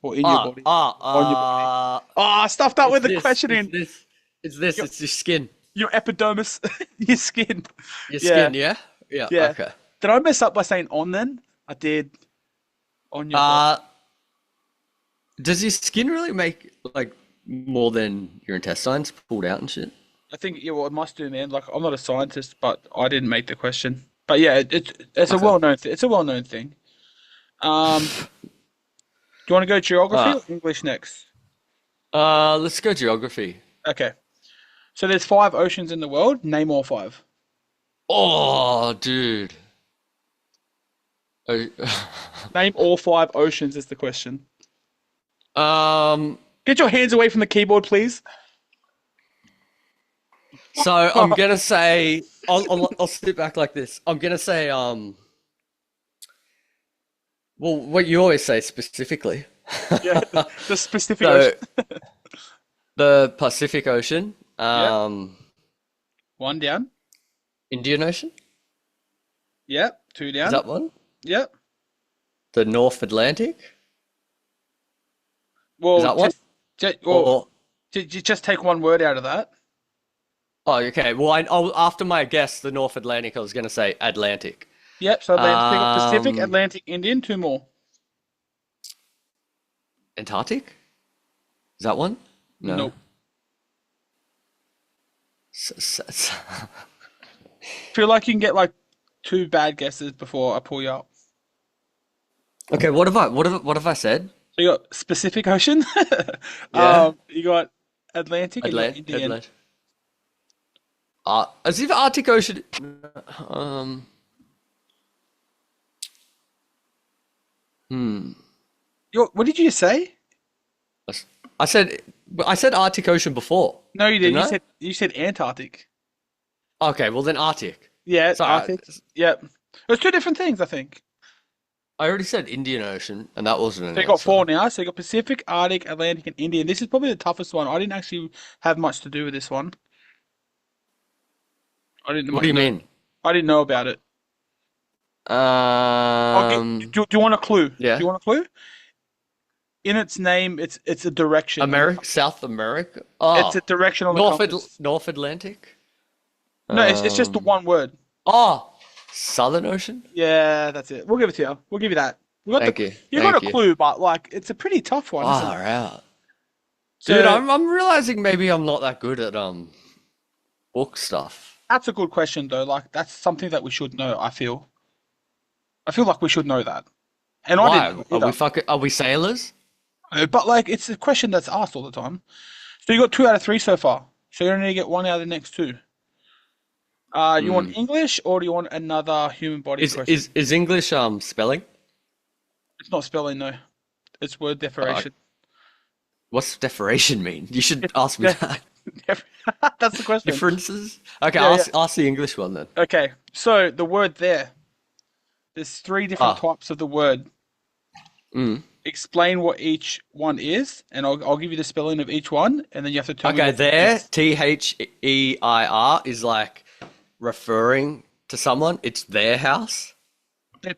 or in your Ah, body? ah, On your body. Ah, stuffed up it's with the this, question it's in this, it's this, your, it's your skin. your epidermis, your skin. Your Yeah, skin, yeah? Yeah, yeah. okay. Did I mess up by saying on then? I did. On your body. Uh, does your skin really make like more than your intestines pulled out and shit? I think yeah, well, it must do, man. Like I'm not a scientist, but I didn't make the question. But yeah, it's a Okay. it's a well known thing. Do you want to go geography Uh, or English next? let's go geography. Okay. So there's five oceans in the world. Name all five. Oh, dude. Oh, Name all five oceans is the question. um, Get your hands away from the keyboard, please. so I'm gonna say I'll sit back like this. I'm gonna say well, what you always say specifically. Yeah, the specific So ocean. the Pacific Ocean, Yep. One down. Indian Ocean, Yep. Two is down. that one? Yep. The North Atlantic, is Well, that one? well, Or just take one word out of that. oh, okay. Well, after my guess, the North Atlantic, I was gonna say Atlantic. Yep. So Atlantic, think of Pacific, Um, Atlantic, Indian. Two more. Antarctic, is that one? No. Nope. S- s- s- Feel like you can get like two bad guesses before I pull you up. Okay, what have I said? So you got Pacific Ocean, Yeah, you got Atlantic, and you got Indian. Atlantic. As if Arctic Ocean. Um, hmm. What did you say? I said I said Arctic Ocean before, No, you did. didn't I? You said Antarctic. Okay, well then Arctic. Yeah, Sorry, Arctic. Yep. There's two different things, I think. I already said Indian Ocean, and that wasn't an So you got answer. four now. So you got Pacific, Arctic, Atlantic, and Indian. This is probably the toughest one. I didn't actually have much to do with this one. I didn't What do you know. mean? I didn't know about it. I'll get. Um, Do you want a clue? Do yeah, you want a clue? In its name, it's a direction on the America, compass. South America. It's a Oh, direction on the compass. North Atlantic. No, it's just the Um, one word. oh, Southern Ocean. Yeah, that's it. We'll give it to you. We'll give you that. We got the Thank you, you got a thank you. clue, but like it's a pretty tough one, isn't it? Far out, dude. So I'm realizing maybe I'm not that good at book stuff. that's a good question though. Like that's something that we should know, I feel. I feel like we should know that. And I didn't Why? know Are we either. fucking? Are we sailors? But like it's a question that's asked all the time. So you got two out of three so far. So you only need to get one out of the next two. You Hmm. want English or do you want another human body question? Is English spelling? It's not spelling, no. It's word Uh, definition. what's decoration mean? You should ask me Def- that. That's the question. Differences? Okay, Yeah, yeah. ask the English one then. Okay. So the word there. There's three different Ah, types of the word. mm. Explain what each one is, and I'll give you the spelling of each one, and then you have to tell me Okay, what it there, is. Their is like referring to someone. It's their house.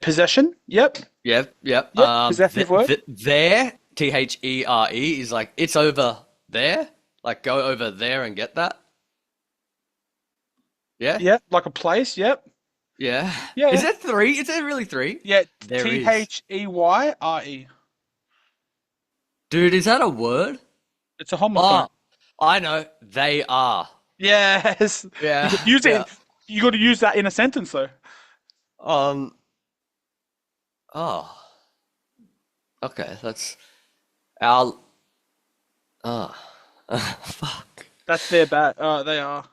Possession? Yep. Yep, yep. Yep. Possessive word? Their, There is like it's over there. Like go over there and get that. Yeah, Yep. Like a place? Yep. yeah. Is Yeah. that three? Is there really three? Yeah. There is. Theyre. Dude, is that a word? It's a homophone. Oh, I know. They are. Yes. You Yeah, could use it. yeah. You got to use that in a sentence though. Um. Oh. Okay. That's our. Oh. Fuck. That's their bat. They are.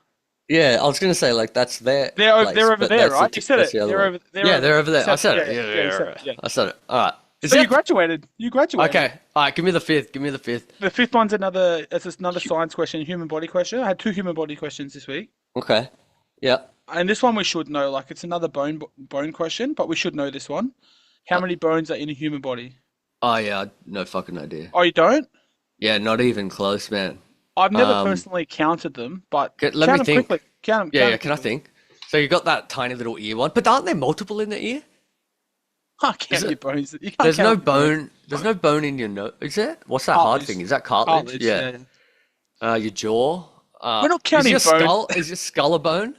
Yeah, I was gonna say like that's their place, They're over but there, right? You said that's it. the other one. They're Yeah, over they're there. over You there. I said said yeah, it. yeah, Yeah, yeah. You yeah, said right, it. right. Yeah. I said it. All right. Is So you that graduated. You graduated. okay? All right. Give me the fifth. Give me the fifth. The fifth one's another. It's just another science question, human body question. I had two human body questions this week, Okay. Yeah. and this one we should know. Like it's another bone question, but we should know this one. How Uh, many bones are in a human body? oh yeah. No fucking idea. Oh, you don't? Yeah, not even close, man. I've never Um. personally counted them, but Let me count them think. quickly. Count them. Yeah, Count yeah. them Can I quickly. think? So you got that tiny little ear one, but aren't there multiple in the ear? Can't Is count your it? bones. You can't count your bones. There's no bone in your nose. Is there? What's that hard thing? Cartilage. Is that cartilage? Cartilage. Yeah. Yeah. Yeah. Your jaw. We're not counting bones. Is your skull a bone?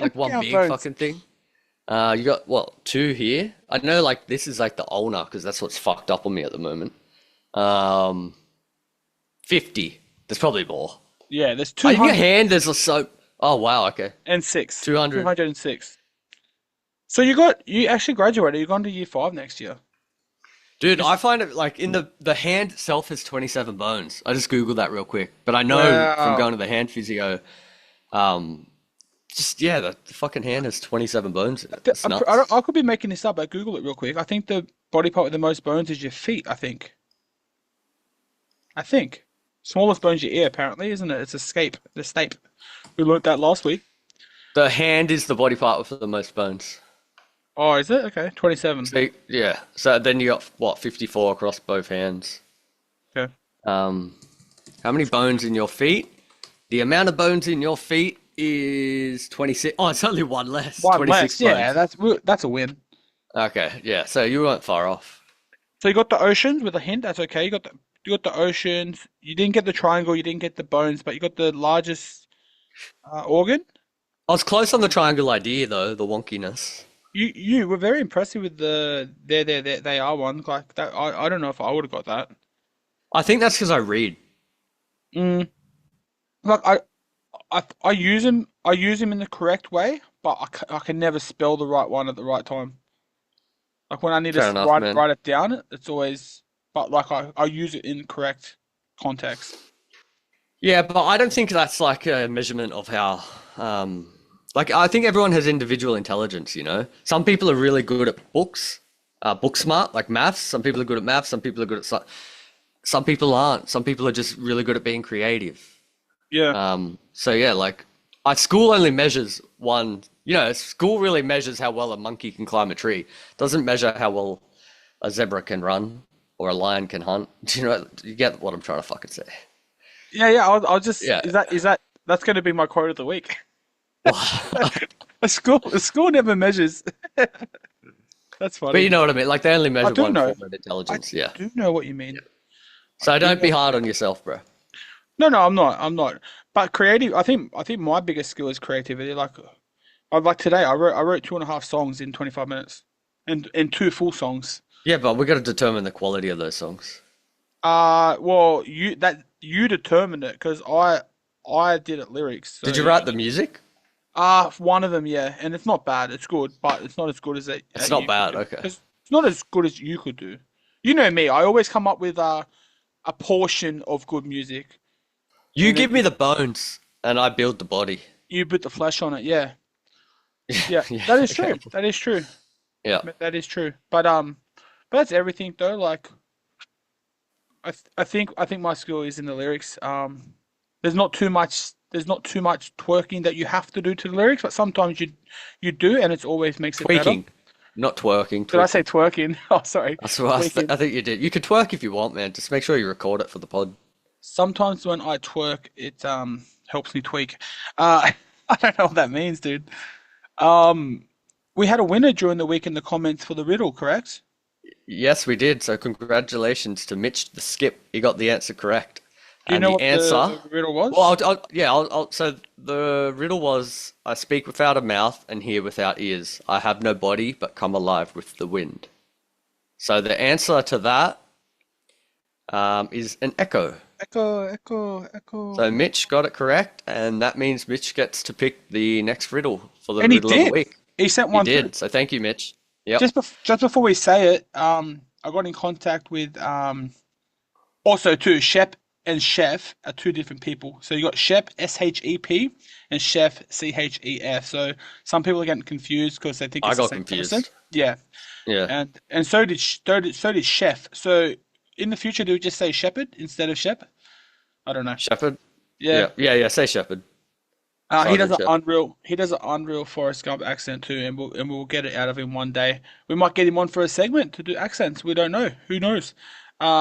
Like Don't one count big bones. fucking thing? You got what, two here? I know like this is like the ulnar because that's what's fucked up on me at the moment. Um, 50. There's probably more. Yeah, there's In your 206. hand, there's a soap. Oh wow, okay. 200. 206. So you actually graduated. You're going to year five next year. Dude, I find it like in the hand itself has 27 bones. I just googled that real quick, but I know from Wow. going to the hand physio, um, just yeah, the fucking hand has 27 bones in it. It's nuts. I could be making this up, but Google it real quick. I think the body part with the most bones is your feet, I think. I think. Smallest bone's your ear, apparently, isn't it? It's the stape. We learnt that last week. The hand is the body part with the most bones. Oh, is it? Okay, 27. Yeah. So then you got what, 54 across both hands. Okay. Um, how many bones in your feet? The amount of bones in your feet is 26. Oh, it's only one less. One 26 less. Yeah, bones. that's a win. Okay, yeah. So you weren't far off. So you got the oceans with a hint. That's okay. You got the oceans. You didn't get the triangle. You didn't get the bones, but you got the largest organ. I was close on the triangle idea though, the wonkiness. You were very impressive with the they are one like that. I don't know if I would have got that. I think that's because I read. Mm, like I use them in the correct way, but I can never spell the right one at the right time. Like when I need to Fair enough, write man. write it down, it's always but like I use it in correct context. Yeah, but I don't think that's like a measurement of how, like I think everyone has individual intelligence, you know? Some people are really good at books, book smart, like maths. Some people are good at maths. Some people are good at, some people aren't. Some people are just really good at being creative. Yeah, So yeah, like, school only measures one, school really measures how well a monkey can climb a tree. Doesn't measure how well a zebra can run or a lion can hunt. You get what I'm trying to fucking say. yeah. I'll just Yeah. is that that's going to be my quote of the week. Well, A school never measures. That's but funny. you know what I mean? Like they only I measure do one know. form of I intelligence. Yeah. do know what you mean. I So do don't know be what you hard mean. on yourself, bro. No, no, I'm not. I'm not. But creative. I think my biggest skill is creativity. Like today, I wrote 2.5 songs in 25 minutes, and two full songs. Yeah, but we got to determine the quality of those songs. Well, you determined it because I did it lyrics. Did So you write the music? one of them, yeah, and it's not bad. It's good, but it's not as good as it It's not you could bad. do. Okay. It's not as good as you could do. You know me. I always come up with a portion of good music, You and then give me the bones and I build the body. you put the flesh on it. Yeah, yeah, Yeah. that is Okay. true. That is true. Yeah. That is true. But that's everything though. Like I think my skill is in the lyrics. There's not too much twerking that you have to do to the lyrics, but sometimes you do, and it always makes it better. Tweaking, not twerking, Did I say tweaking. twerking? Oh, sorry, That's what tweaking. I think you did. You could twerk if you want, man. Just make sure you record it for the pod. Sometimes when I twerk, it helps me tweak. Uh, I don't know what that means, dude. Um, we had a winner during the week in the comments for the riddle, correct? Yes, we did. So congratulations to Mitch the Skip. He got the answer correct. Do you And know the what the, answer, the riddle well, was? so the riddle was, I speak without a mouth and hear without ears. I have no body, but come alive with the wind. So the answer to that is an echo. Echo, echo, echo. So Mitch got it correct, and that means Mitch gets to pick the next riddle for the And he riddle of the did. week. He sent He one through. did. So thank you, Mitch. Yep. Just before we say it, I got in contact with also too Shep and Chef are two different people. So you got Shep SHEP and Chef CHEF. So some people are getting confused because they think I it's the got same person. confused. Yeah, Yeah. and so did Chef. So in the future, do we just say Shepherd instead of Shep? I don't know. Shepherd. Yeah. Yeah. Yeah. Yeah. Say Shepherd. He does Sergeant an Shepherd. unreal. He does an unreal Forrest Gump accent too, and we'll get it out of him one day. We might get him on for a segment to do accents. We don't know. Who knows?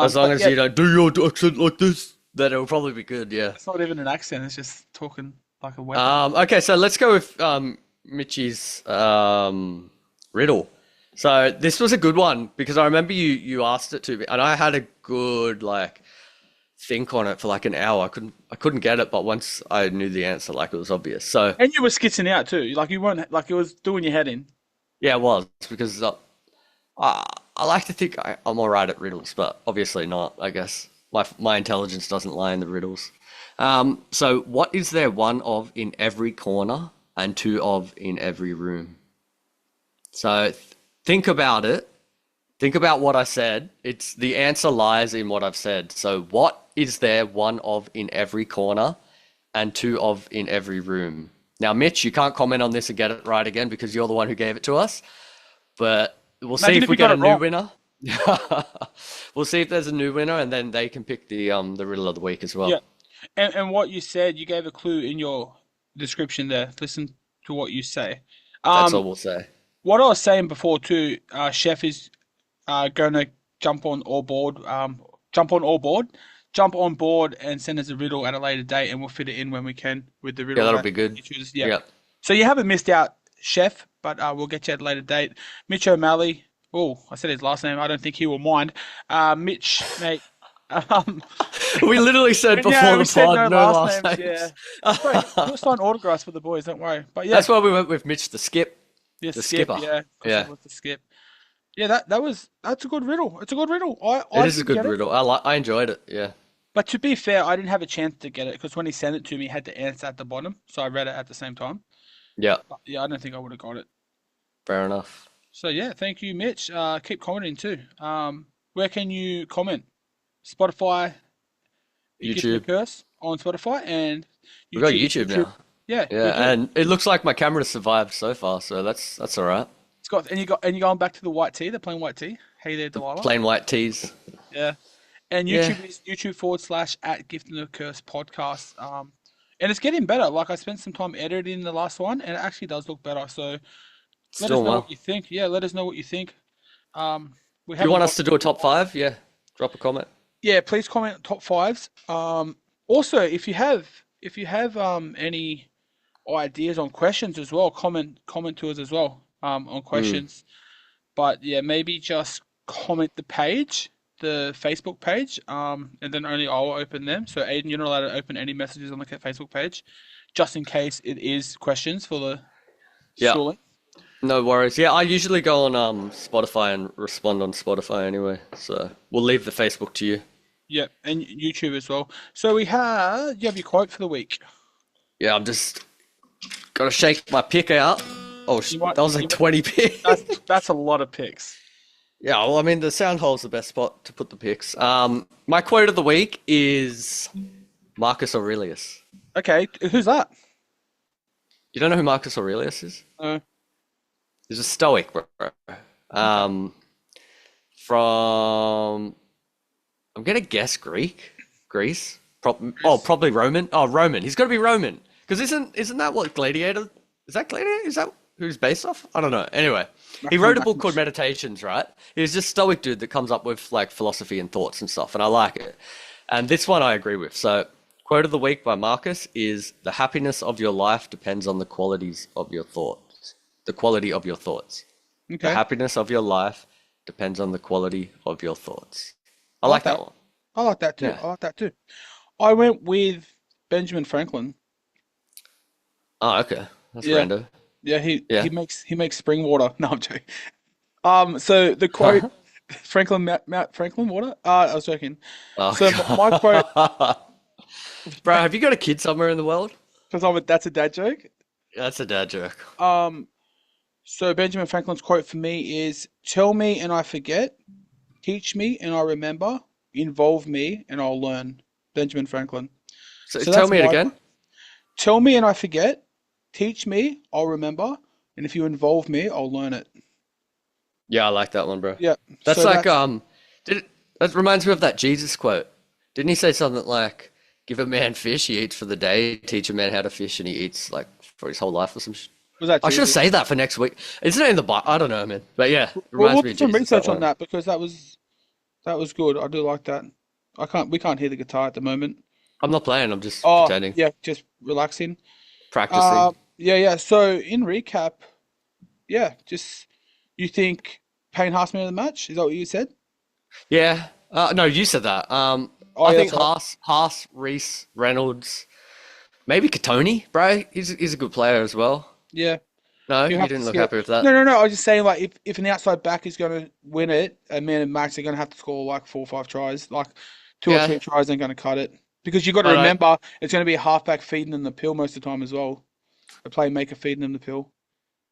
As long But as yeah, you don't do your accent like this, then it'll probably be good. Yeah. it's not even an accent. It's just talking like a weapon. Okay. So let's go with Mitchie's riddle. So this was a good one because I remember you asked it to me, and I had a good like think on it for like an hour. I couldn't get it, but once I knew the answer, like it was obvious. So And you were skitzing out too. Like you weren't like it was doing your head in. yeah, it was because I like to think I'm all right at riddles, but obviously not. I guess my intelligence doesn't lie in the riddles. So what is there one of in every corner and two of in every room? So think about it. Think about what I said. It's the answer lies in what I've said. So what is there one of in every corner and two of in every room? Now, Mitch, you can't comment on this and get it right again because you're the one who gave it to us. But we'll see Imagine if if we you get got a it new wrong. winner. We'll see if there's a new winner, and then they can pick the riddle of the week as Yeah. well. And what you said, you gave a clue in your description there. Listen to what you say. That's all Um, we'll say. what I was saying before too, Chef is going to jump on all board, jump on all board, jump on board and send us a riddle at a later date, and we'll fit it in when we can with the Yeah, riddle that'll that be good. he chooses. Yeah. Yeah. So you haven't missed out, Chef, but we'll get you at a later date. Mitch O'Malley. Oh, I said his last name. I don't think he will mind. Mitch, mate. Um, We literally said yeah, before we the said pod, no no last last names. Yeah, names. that's right. We'll sign autographs for the boys. Don't worry. But yeah, That's why we went with Mitch the Skip, yeah, the skip. skipper. Yeah, because I Yeah, love to skip. Yeah, that's a good riddle. It's a good riddle. it I is a didn't good get it. riddle. I enjoyed it. Yeah, But to be fair, I didn't have a chance to get it because when he sent it to me, he had to answer at the bottom, so I read it at the same time. yeah, But yeah, I don't think I would have got it. fair enough. So yeah, thank you, Mitch. Keep commenting too. Where can you comment? Spotify, Gift and a YouTube. Curse on Spotify and We got YouTube. YouTube YouTube. now. Yeah, we Yeah, do. and it looks like my camera survived so far, so that's all right. It's got and you're going back to the white tee, the plain white tee. Hey there, The Delilah. plain white tees. Yeah. And Yeah, YouTube is YouTube / at Gift and the Curse podcast. And it's getting better. Like I spent some time editing the last one, and it actually does look better. So it's let us doing know what well. you think. Yeah, let us know what you think. We Do you haven't want got us to do a top five? Yeah, drop a comment. yeah. Please comment top fives. Also, if you have any ideas on questions as well, comment to us as well on Mm. questions. But yeah, maybe just comment the Facebook page, and then only I'll open them. So Aiden, you're not allowed to open any messages on the Facebook page, just in case it is questions for the Yeah, schooling. no worries. Yeah, I usually go on Spotify and respond on Spotify anyway, so we'll leave the Facebook to you. Yep, and YouTube as well. So you have your quote for the week. Yeah, I'm just gotta shake my pick out. Oh, You might, that was like you, 20 picks. that's a lot of picks. Yeah, well, I mean, the sound hole's the best spot to put the picks. My quote of the week is Marcus Aurelius. Okay, who's that? You don't know who Marcus Aurelius is? Uh, He's a Stoic, bro. okay. Um, from I'm gonna guess Greece. Chris. Probably Roman. Oh, Roman. He's got to be Roman because isn't that what Gladiator? Is that Gladiator? Is that who's based off? I don't know. Anyway, he Maximus, wrote a book called Maximus. Meditations, right? He's just Stoic dude that comes up with like philosophy and thoughts and stuff, and I like it. And this one I agree with. So, quote of the week by Marcus is: "The happiness of your life depends on the qualities of your thoughts. The quality of your thoughts. The Okay, happiness of your life depends on the quality of your thoughts." I I like like that that. one. I like that too. Yeah. I like that too. I went with Benjamin Franklin. Oh, okay. That's Yeah, random. yeah. Yeah. He makes spring water. No, I'm joking. So the quote. Franklin water. I was joking. Oh So my quote, God. Bro, have you got a kid somewhere in the world? because that's a dad joke. That's a dad joke. Um, so Benjamin Franklin's quote for me is, "Tell me and I forget, teach me and I remember, involve me and I'll learn." Benjamin Franklin. So So tell that's me it my again. tell me and I forget, teach me, I'll remember, and if you involve me, I'll learn it. Yeah, I like that one, bro. Yeah. That's So like that's did it, that reminds me of that Jesus quote. Didn't he say something like, "Give a man fish, he eats for the day. Teach a man how to fish, and he eats like for his whole life or some shit." was that I should Jesus? say that for next week. Isn't it in the Bible? I don't know, man. But yeah, it We'll reminds me do of some Jesus, that research on one. that because that was good. I do like that. We can't hear the guitar at the moment. I'm not playing, I'm just Oh, pretending, yeah, just relaxing. practicing. Yeah, yeah. So in recap, yeah, just you think Payne Haas man of the match? Is that what you said? Yeah. No, you said that. Oh I yeah, think that's right. Haas, Reese, Reynolds, maybe Katoni, bro. He's a good player as well. Yeah, No, you you have to didn't look see it. happy with that. No, no, no. I was just saying, like, if an outside back is going to win it, a man of the match, they're going to have to score like 4 or 5 tries. Like, two or Yeah, three tries ain't going to cut it because you got to but I remember it's going to be a halfback feeding them the pill most of the time as well. A playmaker feeding them the pill.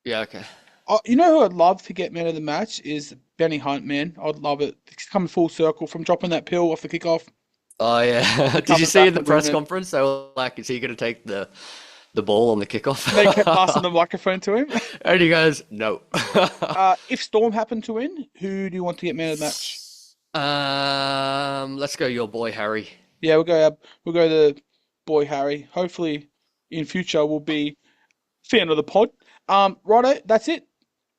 yeah, okay. Oh, you know who I'd love to get man of the match is Benny Hunt, man. I'd love it. It's coming full circle from dropping that pill off the kickoff Oh yeah. to Did you coming see back in the and winning press it. conference they were like, is he gonna take the ball on the And they kept passing kickoff? the microphone to him. And he goes, no. If Storm happened to win, who do you want to get man of the match? Let's go your boy Harry. Yeah, we'll go the boy Harry. Hopefully, in future we'll be fan of the pod. Righto, that's it.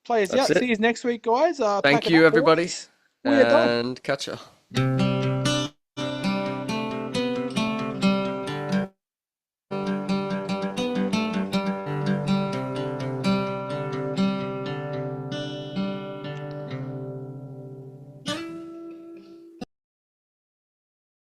Players That's out. See it. you next week, guys. Pack Thank it you up, everybody, boys. We are done. and catch ya.